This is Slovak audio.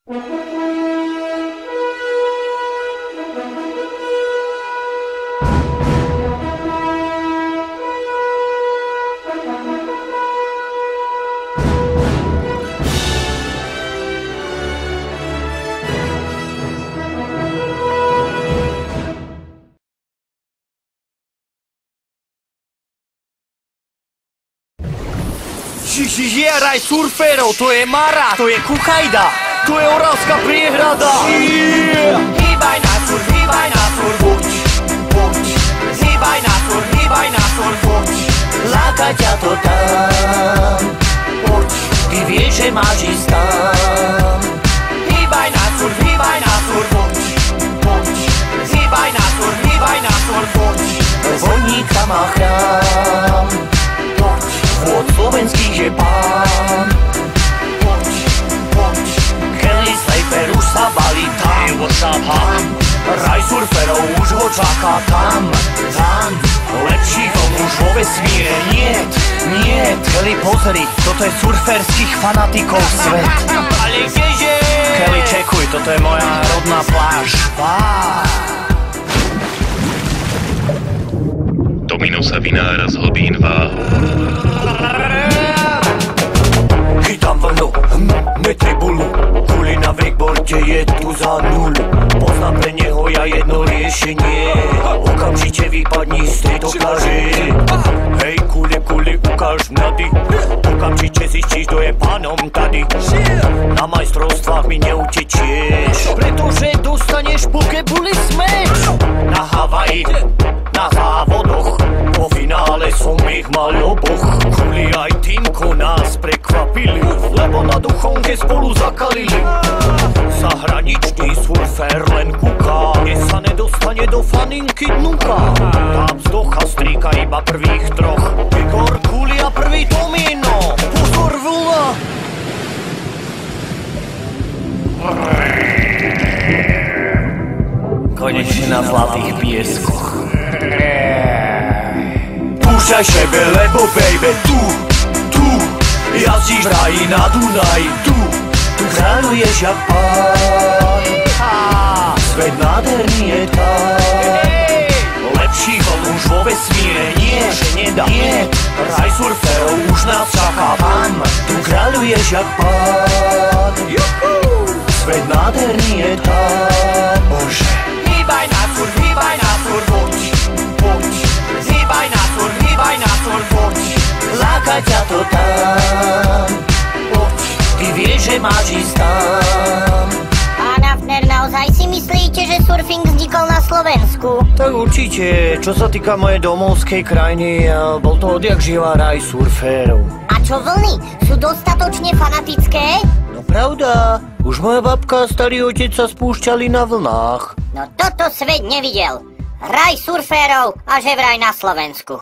Je raj surferov, to je Mara, to je Kuchajda, to je Oravská priehrada. Hýbaj na surf, buď, buď. Hýbaj na surf, buď. Láka ťa to tam, buď. Ty vieš, že máš ísť tam. Hýbaj na surf, buď, buď. Hýbaj na surf, buď. Voníka má chrám, buď. Vôd slovenských je pán. Poď, poď. Kelly Slater už sa balí tam. Hey, what's up, huh? Raj surferov už ho čaká tam, tam. Lepší vln už vo vesmíre niet, niet. Kelly, pozri, toto je surferských fanatikov svet. Ale kdeže? Kelly, čekuj, toto je moja rodná pláž. Domino sa vynára z hlbín váhu. Chytám vlnu, netribulu. Kuli na wakeboarde je tu za nulu. Poznám pre neho ja jedno riešenie. Okamžite vypadni z tejto pláže. Hej, kuli, kuli, ukáž mňady. Okamžite zistíš, kto je pánom tady. Na majstrovstvách mi neutečieš, pretože dostaneš pokebuli smeč. Na Havaji, na závodoch, po finále som ich mal oboch. Kuli aj Týmko nás prekvapili, lebo na Duchonke spolu zakalili. Zahraničný surfer len kúka, kde sa nedostane do faninky dnuka. Tá vzdocha strýka iba prvých troch. Igor, Kuli a prvý Tomino. Pozor, vlna! Konečne na zlatých pieskoch. Púšťaj šebe, lebo baby, tu jazdíš v raji na Dunaji, tu kráľuješ jak pán. Svet nádherný je tam. Lepší vln už vo vesmíre nie, že nedá. Raj surferov už nás čaká tam. Tu kráľuješ jak pán. Svet nádherný je tam. Bože. Hýbaj na surf, buď, buď. Hýbaj na surf, buď. Láka ťa to tam, poď. Ty vieš, že máš ísť tam. Pán Hafner, naozaj si myslíte, že surfing vznikol na Slovensku? Tak určite, čo sa týka mojej domovskej krajiny, bol to odjak živá raj surférov. A čo vlny? Sú dostatočne fanatické? No pravda, už moja babka a starý otec sa spúšťali na vlnách. No toto svet nevidel. Raj surférov a že vraj na Slovensku.